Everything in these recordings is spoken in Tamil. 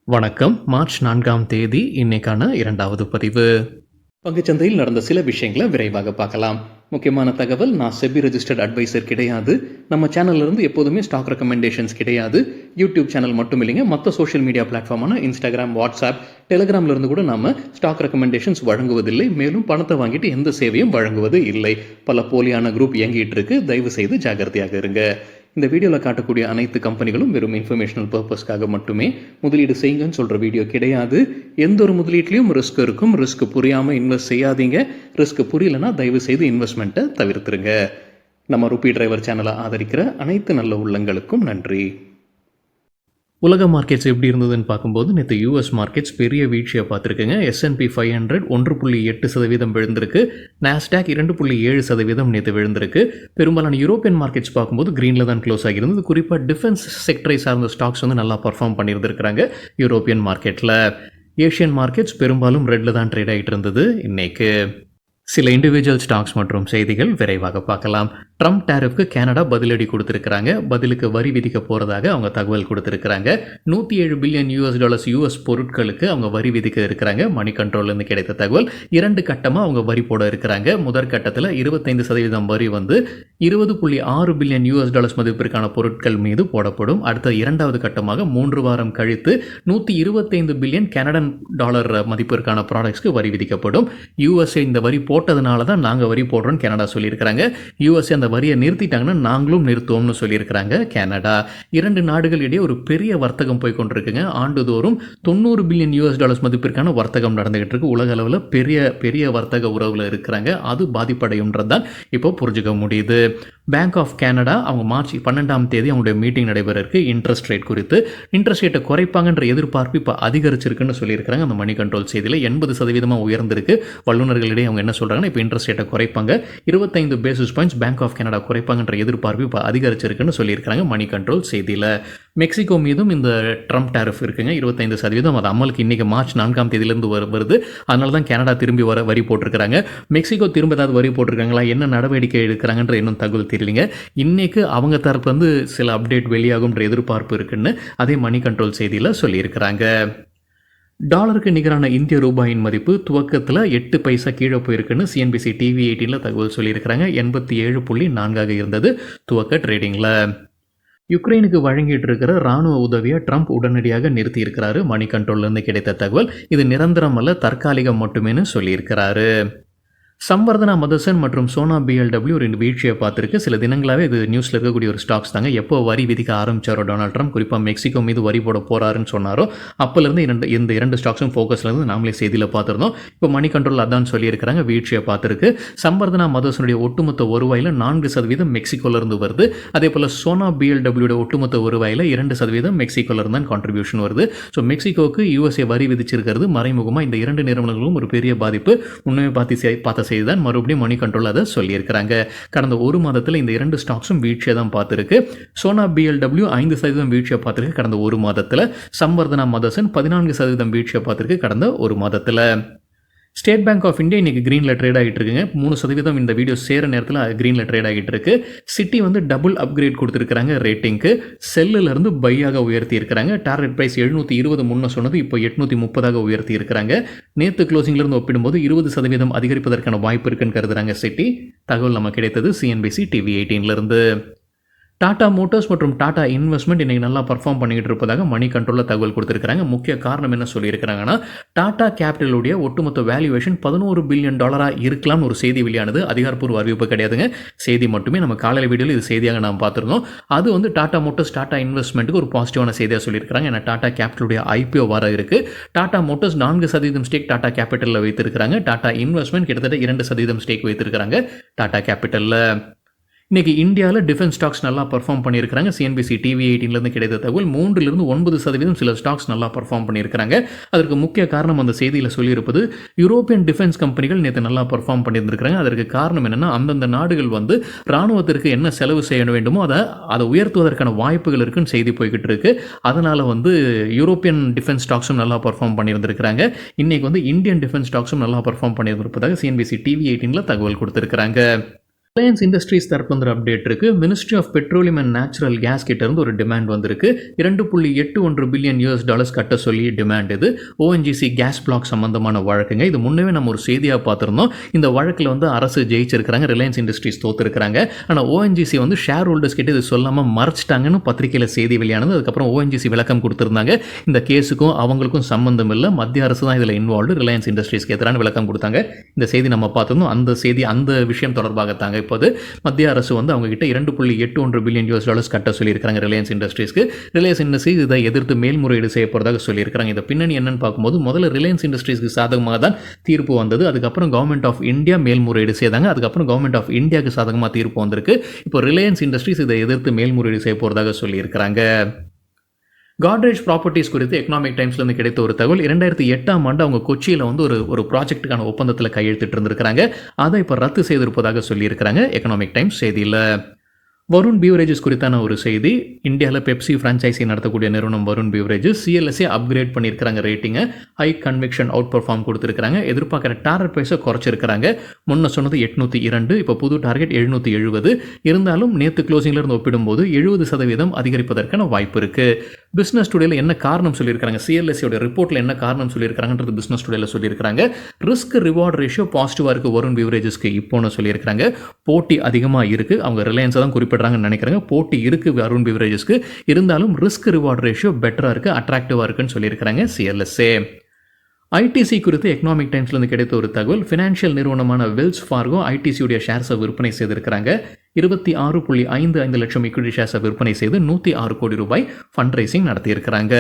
வணக்கம். மார்ச் 4ஆம் தேதி இன்னைக்கான 2வது பதிவு. பங்குச்சந்தையில் நடந்த சில விஷயங்களை விரைவாக பார்க்கலாம். முக்கியமான தகவல், நான் செபி ரெஜிஸ்டர்ட் அட்வைசர் கிடையாது. நம்ம சேனல்ல இருந்து எப்போதுமே ஸ்டாக் ரெக்கமெண்டேஷன்ஸ் கிடையாது. யூடியூப் சேனல் மட்டும் இல்லைங்க, மற்ற சோஷியல் மீடியா பிளாட்ஃபார்மான இன்ஸ்டாகிராம், வாட்ஸ்அப், டெலிகிராம்ல இருந்து கூட நாம ஸ்டாக் ரெக்கமெண்டேஷன்ஸ் வழங்குவதில்லை. மேலும் பணத்தை வாங்கிட்டு எந்த சேவையும் வழங்குவது இல்லை. பல போலியான குரூப் இயங்கிட்டு இருக்கு. தயவு செய்து ஜாகிரதையாக இருங்க. இந்த வீடியோவில் காட்டக்கூடிய அனைத்து கம்பெனிகளும் வெறும் இன்ஃபர்மேஷனல் பர்பஸ்க்காக மட்டுமே முதலீடு செய்யுங்கன்னு சொல்கிற வீடியோ கிடையாது. எந்த ஒரு முதலீட்லையும் ரிஸ்க் இருக்கும். ரிஸ்க் புரியாமல் இன்வெஸ்ட் செய்யாதீங்க. ரிஸ்க் புரியலன்னா தயவு செய்து இன்வெஸ்ட்மெண்ட்டை தவிர்த்துருங்க. நம்ம ருபி டிரைவர் சேனலை ஆதரிக்கிற அனைத்து நல்ல உள்ளங்களுக்கும் நன்றி. உலக மார்க்கெட்ஸ் எப்படி இருந்ததுன்னு பார்க்கும்போது நேற்று யூஎஸ் மார்க்கெட்ஸ் பெரிய வீழ்ச்சியை பார்த்துருக்குங்க. S&P 500 1.8% விழுந்திருக்கு. நாஸ்டாக் 2.7% நேற்று விழுந்திருக்கு. பெரும்பாலான யூரோப்பியன் மார்க்கெட்ஸ் பார்க்கும்போது க்ரீனில் தான் க்ளோஸ் ஆகியிருந்தது. குறிப்பாக டிஃபென்ஸ் செக்டரை சார்ந்த ஸ்டாக்ஸ் வந்து நல்லா பர்ஃபார்ம் பண்ணியிருந்திருக்கிறாங்க யூரோப்பியன் மார்க்கெட்டில். ஏஷியன் மார்க்கெட்ஸ் பெரும்பாலும் ரெட்டில் தான் ட்ரேட் ஆகிட்டு இருந்தது இன்னைக்கு. சில இண்டிவிஜுவல் ஸ்டாக்ஸ் மற்றும் செய்திகள் விரைவாக பார்க்கலாம். ட்ரம்ப் டேரிஃப்க்கு கனடா பதிலடி கொடுத்துருக்காங்க. பதிலுக்கு வரி விதிக்க போகிறதாக அவங்க தகவல் கொடுத்துருக்காங்க. $107 பில்லியன் யூஎஸ் பொருட்களுக்கு அவங்க வரி விதிக்க இருக்கிறாங்க. மணி கண்ட்ரோல்லேருந்து கிடைத்த தகவல். 2 கட்டமாக அவங்க வரி போட இருக்கிறாங்க. முதற் கட்டத்தில் 25% வரி வந்து $20.6 பில்லியன் மதிப்பிற்கான பொருட்கள் மீது போடப்படும். அடுத்த 2வது கட்டமாக 3 வாரம் கழித்து $125 பில்லியன் கனடன் டாலர் மதிப்பிற்கான ப்ராடக்ட்ஸ்க்கு வரி விதிக்கப்படும். யூஎஸ்ஏ இந்த வரி போட்டதுனால தான் நாங்கள் வரி போடுறோம்னு கனடா சொல்லியிருக்கிறாங்க. யூஎஸ்ஏ அந்த வரியை நிறுத்திட்டாங்கன்னா நாங்களும் நிறுத்துவோம்னு சொல்லியிருக்கிறாங்க கனடா. 2 நாடுகள் இடையே ஒரு பெரிய வர்த்தகம் போய் கொண்டிருக்குங்க. ஆண்டுதோறும் $90 பில்லியன் மதிப்பிற்கான வர்த்தகம் நடந்துகிட்டு இருக்கு. உலக அளவில் பெரிய வர்த்தக உறவில் இருக்கிறாங்க. அது பாதிப்படையும்ன்றதான் இப்போ புரிஞ்சுக்க முடியுது. பேங்க் ஆஃப் கனடா அவங்க மார்ச் 12ஆம் தேதி அவங்களுடைய மீட்டிங் நடைபெற இருக்கு. இன்ட்ரெஸ்ட் ரேட் குறித்து இன்ட்ரெஸ்ட் ரேட்டை குறைப்பாங்கன்ற எதிர்பார்ப்பு இப்போ அதிகரிச்சிருக்குன்னு சொல்லியிருக்கிறாங்க. அந்த மணி கண்ட்ரோல் செய்தியில் 80% உயர்ந்திருக்கு. வல்லுநர்களிடையே அவங்க என்ன சொல்றாங்கன்னா, இப்போ இன்ட்ரெஸ்ட் ரேட்டை குறைப்பாங்க, 25 basis points bank of Canada குறைப்பாங்கன்ற எதிர்பார்ப்பு இப்போ அதிகரிச்சிருக்குன்னு சொல்லியிருக்கிறாங்க மணி கண்ட்ரோல் செய்தியில். மெக்சிகோ மீதும் இந்த ட்ரம்ப் டேரிஃப் இருக்குங்க 25%. அது அமலுக்கு இன்னைக்கு மார்ச் 4ஆம் தேதியிலிருந்து வருது. அதனால தான் கனடா திரும்பி வரி போட்டிருக்கிறாங்க. மெக்சிகோ திரும்ப ஏதாவது வரி போட்டிருக்காங்களா, என்ன நடவடிக்கை எடுக்கிறாங்கன்ற இன்னும் தகவல் தெரியலைங்க. இன்னைக்கு அவங்க தரப்பு வந்து சில அப்டேட் வெளியாகும்ன்ற எதிர்பார்ப்பு இருக்குன்னு அதே மணி கண்ட்ரோல் செய்தியில் சொல்லியிருக்கிறாங்க. டாலருக்கு நிகரான இந்திய ரூபாயின் மதிப்பு துவக்கத்தில் 8 பைசா கீழே போயிருக்குன்னு CNBC TV 18 தகவல் சொல்லியிருக்கிறாங்க. 87.4 இருந்தது துவக்க ட்ரேடிங்கில். யுக்ரைனுக்கு வழங்கிட்டு இருக்கிற ராணுவ உதவியை ட்ரம்ப் உடனடியாக நிறுத்தி இருக்கிறாரு. மணி கண்ட்ரோல்லேருந்து கிடைத்த தகவல். இது நிரந்தரம் அல்ல, தற்காலிகம் மட்டுமேனு சொல்லியிருக்கிறாரு. சம்வர்தனா மதர்சன் மற்றும் சோனா BLW 2 வீழ்ச்சியை பார்த்துருக்கு. சில தினங்களாகவே இது நியூஸில் இருக்கக்கூடிய ஒரு ஸ்டாக்ஸ் தாங்க. எப்போ வரி விதிக்க ஆரம்பிச்சாரோ டொனால்ட் ட்ரம்ப், குறிப்பாக மெக்சிகோ மீது வரி போட போறாருன்னு சொன்னாரோ அப்போலேருந்து இந்த 2 ஸ்டாக்ஸும் ஃபோக்கஸில் இருந்து நாமளே செய்தியில் பார்த்துருந்தோம். இப்போ மணி கண்ட்ரோல் அதான் சொல்லியிருக்கிறாங்க, வீழ்ச்சியை பார்த்துருக்கு. சம்வர்தனா மதர்சனுடைய ஒட்டுமொத்த வருவாயில் 4% மெக்சிகோலேருந்து வருது. அதே போல் சோனா BLW ஒட்டுமொத்த வருவாயில் 2% மெக்சிகோலேருந்து தான் கான்ட்ரிபியூஷன் வருது. ஸோ மெக்சிகோவுக்கு USA வரி விதிச்சிருக்கிறது மறைமுகமாக இந்த 2 நிறுவனங்களும் ஒரு பெரிய பாதிப்பு. முன்னே பார்த்த செய்திதான் மறுபடியும் மணி கண்ட்ரோல் அதை சொல்லியிருக்கிறாங்க. கடந்த ஒரு மாதத்தில் இந்த 2 ஸ்டாக்ஸும் வீழ்ச்சியை தான் பார்த்துருக்கு. சோனா BLW 5% வீழ்ச்சியை பார்த்துருக்கு கடந்த ஒரு மாதத்தில். சம்வர்தனா மதர்சன் 14% வீழ்ச்சியை பார்த்துருக்கு கடந்த ஒரு மாதத்தில். ஸ்டேட் பேங்க் ஆஃப் இந்தியா இன்னைக்கு க்ரீனில் ட்ரேட் ஆகிட்டு இருக்குங்க. 3% இந்த வீடியோ சேர நேரத்தில் க்ரீனில் ட்ரேட் ஆகிட்டு இருக்கு. சிட்டி வந்து டபுள் அப்கிரேட் கொடுத்துருக்காங்க ரேட்டிங்க்கு. செல்லிலிருந்து பையாக உயர்த்தி இருக்கிறாங்க. டார்கெட் ப்ரைஸ் 720 முன்ன சொன்னது இப்போ 830 உயர்த்தி இருக்கிறாங்க. நேற்று க்ளோசிங்லேருந்து ஒப்பிடும்போது 20% அதிகரிப்பதற்கான வாய்ப்பு இருக்குன்னு கருதுறாங்க சிட்டி. தகவல் நமக்கு கிடைத்தது CNBC TV 18 டாடா மோட்டார்ஸ் மற்றும் டாடா இன்வெஸ்ட்மெண்ட் இன்னைக்கு நல்லா பர்ஃபார்ம் பண்ணிக்கிட்டு இருப்பதாக மணி கண்ட்ரோலில் தகவல் கொடுத்துருக்காங்க. முக்கிய காரணம் என்ன சொல்லியிருக்கிறாங்கன்னா, டாடா கேபிட்டலுடைய ஒட்டுமொத்த வேல்யூவேஷன் $11 பில்லியன் இருக்கலாம்னு ஒரு செய்தி வெளியானது. அதிகாரப்பூர்வ அறிவிப்பு கிடையாதுங்க, செய்தி மட்டுமே. நம்ம காலையில் வீடியோவில் இது செய்தியாக நாம் பார்த்துருந்தோம். அது வந்து டாடா மோட்டார்ஸ் டாடா இன்வெஸ்ட்மெண்ட்டுக்கு ஒரு பாசிட்டிவான செய்தியாக சொல்லியிருக்காங்க. ஏன்னா டாடா கேபிட்டலுடைய IPO வர இருக்கு. டாடா மோட்டார்ஸ் 4% ஸ்டேக் டாடா கேபிட்டலில் வைத்திருக்கிறாங்க. டாடா இன்வெஸ்ட்மெண்ட் கிட்டத்தட்ட 2% ஸ்டேக் வைத்திருக்கிறாங்க டாடா கேபிட்டலில். இன்னைக்கு இந்தியாவில் டிஃபென்ஸ் ஸ்டாக்ஸ் நல்லா பர்ஃபார்ம் பண்ணியிருக்காங்க. CNBC TV 18 கிடைத்த தகவல் 3-9% சில ஸ்டாக்ஸ் நல்லா பர்ஃபார்ம் பண்ணியிருக்காங்க. அதற்கு முக்கிய காரணம் அந்த செய்தியில் சொல்லியிருப்பது, யூரோப்பியன் டிஃபென்ஸ் கம்பெனிகள் நேற்று நல்லா பர்ஃபார்ம் பண்ணியிருக்காங்க. அதற்கு காரணம் என்னன்னா, அந்தந்த நாடுகள் வந்து ராணுவத்திற்கு என்ன செலவு செய்ய வேண்டுமோ அதை உயர்த்துவதற்கான வாய்ப்புகள் இருக்குன்னு செய்தி போய்கிட்டு இருக்கு. அதனால வந்து யூரோப்பியன் டிஃபென்ஸ் ஸ்டாக்ஸும் நல்லா பர்ஃபார்ம் பண்ணியிருந்திருக்கிறாங்க. இன்னைக்கு வந்து இந்தியன் டிஃபென்ஸ் ஸ்டாக்ஸும் நல்லா பர்ஃபார்ம் பண்ணியிருப்பதாக CNBC TV 18 தகவல் கொடுத்திருக்கிறாங்க. ரிலையன்ஸ் இண்டஸ்ட்ரீஸ் தரப்புல அப்டேட் இருக்கு. Ministry of petroleum and natural gas கிட்ட இருந்து ஒரு டிமாண்ட் வந்திருக்கு. $2.81 பில்லியன் கட்ட சொல்லி டிமாண்ட் இது. ஓஎன்ஜிசி கேஸ் பிளாக் சம்பந்தமான வழக்குங்க. இது முன்னவே நம்ம ஒரு செய்தியாக பார்த்துருந்தோம். இந்த வழக்கில் அரசு ஜெயிச்சிருக்கிறாங்க, ரிலையன்ஸ் இண்டஸ்ட்ரீஸ் தோத்துருக்கிறாங்க. ஆனால் ஓஎன்ஜிசி ஷேர் ஹோல்டர்ஸ் கிட்ட இது சொல்லாமல் மறைச்சிட்டாங்கன்னு பத்திரிகையில் செய்தி வெளியானது. அதுக்கப்புறம் ஓஎன்ஜிசி விளக்கம் கொடுத்துருந்தாங்க. இந்த கேஸுக்கும் அவங்களுக்கும் சம்பந்தம் இல்லை, மத்திய அரசு தான் இதில் இன்வால்வ்டு, ரிலையன்ஸ் இண்டஸ்ட்ரீஸ்க்கு எதிரான விளக்கம் கொடுத்தாங்க. இந்த செய்தி நம்ம பார்த்துருந்தோம். அந்த விஷயம் தொடர்பாகத்தாங்க இப்போது மத்திய அரசு அவங்க கிட்ட $2.81 பில்லியன் கட்ட சொல்லியிருக்காங்க ரிலையன்ஸ் இண்டஸ்ட்ரீஸ்க்கு. ரிலையன்ஸ் இண்டஸ்ட்ரீஸ் இதை எதிர்த்து மேல்முறையீடு செய்ய போறதாக சொல்லியிருக்காங்க. இந்த பின்னணி என்னன்னு பார்க்கும்போது முதல்ல ரிலையன்ஸ் இண்டஸ்ட்ரீஸ்க்கு சாதகமாக தான் தீர்ப்பு வந்தது. அதுக்கப்புறம் கவர்மெண்ட் ஆஃப் இந்தியா மேல்முறையீடு செய்தாங்க. அதுக்கப்புறம் கவர்மெண்ட் ஆஃப் இந்தியாவுக்கு சாதகமாக தீர்ப்பு வந்திருக்கு. இப்போ ரிலையன்ஸ் இண்டஸ்ட்ரீஸ் இதை எதிர்த்து மேல்முறையீடு செய்ய போறதாக சொல்லியிருக்காங்க. காட்ரேஜ் ப்ராப்பர்ட்டிஸ் குறித்து எக்கனாமிக் டைம்ஸ்லேருந்து கிடைத்த ஒரு தகவல். 2008ஆம் ஆண்டு அவங்க கொச்சியில் ஒரு ப்ராஜெக்ட்டுக்கான ஒப்பந்தத்தில் கையெழுத்திட்டு இருந்திருக்கிறாங்க. அதை இப்போ ரத்து செய்திருப்பதாக சொல்லியிருக்கிறாங்க எக்கனாமிக் டைம்ஸ் செய்தியில். வருண் பியூரேஜஸ் குறித்தான ஒரு செய்தி. இந்தியாவில் பெப்சி ஃப்ரான்ச்சைசி நடத்தக்கூடிய நிறுவனம் வருண் பியூரேஜஸ் சிஎல்எஸ்ஏ அப்கிரேட் பண்ணியிருக்கிறாங்க ரேட்டிங்கை. ஹை கன்விக்ஷன் அவுட் பர்ஃபார்ம் கொடுத்துருக்காங்க. எதிர்பார்க்குற டார்கெட் ப்ரைஸை குறைச்சிருக்கிறாங்க. முன்ன சொன்னது 802, இப்போ புது டார்கெட் 770. இருந்தாலும் நேற்று க்ளோசிங்லேருந்து ஒப்பிடும்போது 70% அதிகரிப்பதற்கான வாய்ப்பு இருக்குது. பிஸ்னஸ் டுடேல என்ன காரணம் சொல்லியிருக்காங்க, சிஎல்எஸ்ஏயோட ரிப்போர்ட்டில் என்ன காரணம் சொல்லியிருக்காங்கன்றது பிஸ்னஸ் டுடேல சொல்லியிருக்காங்க. ரிஸ்க் ரிவார்ட் ரேஷியோ பாசிட்டிவாக இருக்குது வருண் பியூரேஜஸ்க்கு இப்போன்னு சொல்லியிருக்காங்க. போட்டி அதிகமாக இருக்குது. அவங்க ரிலையன்ஸை தான் குறிப்பிட்டு நினைக்கிறாங்க. போட்டி இருக்கு வருண் பிவரேஜஸ்க்கு, இருந்தாலும் ரிஸ்க் ரிவார்ட் ரேஷியோ பெட்டரா இருக்கு, அட்ராக்டிவா இருக்குன்னு சொல்லியிருக்காங்க சிஎல்எஸ்ஏ. ஐடிசி குறித்து எக்கனாமிக் டைம்ஸ்லேருந்து கிடைத்த ஒரு தகவல். ஃபினான்ஷியல் நிறுவனமான வெல்ஸ் ஃபார்கோ ஐடிசியுடைய ஷேர்ஸை விற்பனை செய்திருக்கிறாங்க. 26.55 லட்சம் ஈக்விட்டி ஷேர்ஸை விற்பனை செய்து $106 கோடி ஃபண்ட் ரைசிங் நடத்தியிருக்கிறாங்க.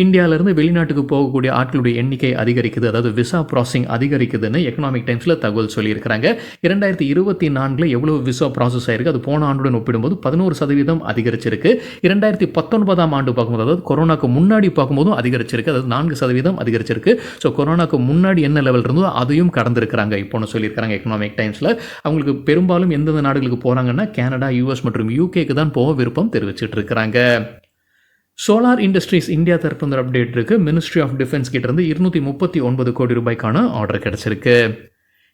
இந்தியாவிலிருந்து வெளிநாட்டுக்கு போகக்கூடிய ஆட்களுடைய எண்ணிக்கை அதிகரிக்குது, அதாவது விசா ப்ராசஸிங் அதிகரிக்குதுன்னு எக்கனாமிக் டைம்ஸில் தகவல் சொல்லியிருக்கிறாங்க. 2024 எவ்வளோ விசா ப்ராசஸ் ஆயிருக்கு, அது போன ஆண்டுடன் ஒப்பிடும்போது 11% அதிகரிச்சிருக்கு. 2019ஆம் ஆண்டு பார்க்கும்போது, அதாவது கொரோனாக்கு முன்னாடி பார்க்கும்போதும் அதிகரிச்சிருக்கு, அதாவது 4% அதிகரிச்சிருக்கு. ஸோ கொரோனாக்கு முன்னாடி என்ன லெவல் இருந்தோ அதையும் கடந்திருக்கிறாங்க இப்போன்னு சொல்லியிருக்காங்க எக்கனாமிக் டைம்ஸில். அவங்களுக்கு பெரும்பாலும் எந்தெந்த நாடுகளுக்கு போகிறாங்கன்னா கனடா, யூஎஸ் மற்றும் யூகேக்கு தான் போக விருப்பம் தெரிவிச்சிட்டு இருக்கிறாங்க. சோலார் இண்டஸ்ட்ரீஸ் இந்தியா தரப்பு அப்டேட் இருக்கு. மினிஸ்ட்ரி ஆஃப் டிஃபென்ஸ் கிட்ட இருந்து $239 கோடி ஆர்டர் கிடைச்சிருக்கு.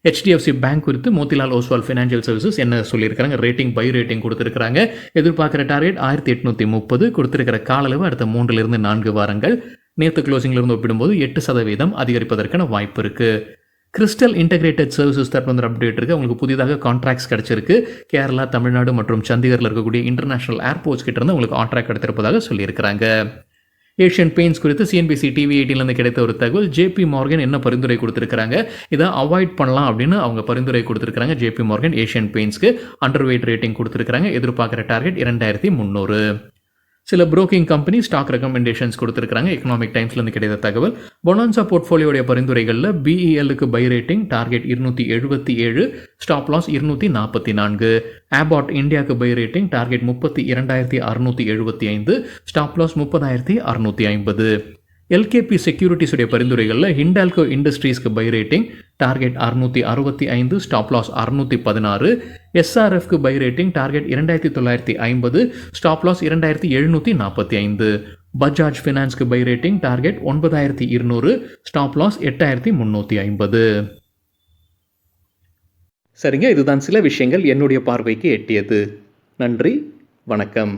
HDFC பேங்க் குறித்து மோதிலால் ஓஸ்வால் ஃபினான்ஷியல் சர்வீசஸ் என்ன சொல்லியிருக்காங்க, ரேட்டிங் பை ரேட்டிங் கொடுத்துருக்காங்க. எதிர்பார்க்குற டார்கெட் 1830, கொடுத்துருக்கிற கால அளவு அடுத்த 3-4 வாரங்கள். நேற்று க்ளோசிங்லேருந்து ஒப்பிடும்போது 8% அதிகரிப்பதற்கான வாய்ப்பு இருக்குது. கிறிஸ்டல் இன்டகிரேட்டட் சர்வீசஸ் தரப்பு அப்டேட் இருக்குது. அவங்களுக்கு புதிதாக கான்ட்ராக்ட்ஸ் கிடச்சிருக்கு. கேரளா, தமிழ்நாடு மற்றும் சண்டிகரில் இருக்கக்கூடிய இன்டர்நேஷனல் ஏர்போர்ட்ஸ் கிட்ட இருந்து அவங்களுக்கு கான்ட்ராக்ட் கிடைத்திருப்பதாக சொல்லியிருக்கிறாங்க. ஏஷியன் பெயிண்ட்ஸ் குறித்து CNBC TV 18 கிடைத்த ஒரு தகவல். JP Morgan என்ன பரிந்துரை கொடுத்துருக்காங்க, இதை அவாய்ட் பண்ணலாம் அப்படின்னு அவங்க பரிந்துரை கொடுத்துருக்காங்க. JP Morgan ஏஷியன் பெயிண்ட்ஸ்க்கு அண்டர் வெயிட் ரேட்டிங் கொடுத்துருக்காங்க. எதிர்பார்க்குற டார்கெட் 2300. சில புரோக்கிங் கம்பெனி ஸ்டாக் ரெக்கமெண்டேஷன்ஸ் கொடுத்துருக்காங்க. எக்கனாமிக் டைம்ஸ்லேருந்து கிடைத்த தகவல். பொனான்சா போர்ட்ஃபோலியோடைய பரிந்துரைகளில் BELக்கு buy rating target 277, stop loss 244. Abbott இந்தியாவுக்கு buy rating target 32,675, stop loss 30,650. LKP செக்யூரிட்டிஸுடைய பரிந்துரைகளில் ஹிண்டால்கோ இண்டஸ்ட்ரீஸ்க்கு buy rating target 665, stop loss 616. SRFக்கு buy rating target 2950, stop loss 2745. Bajaj ஃபினான்ஸ்க்கு buy rating target 9200, stop loss 8350. சரிங்க, இதுதான் சில விஷயங்கள் என்னுடைய பார்வைக்கு எட்டியது. நன்றி, வணக்கம்.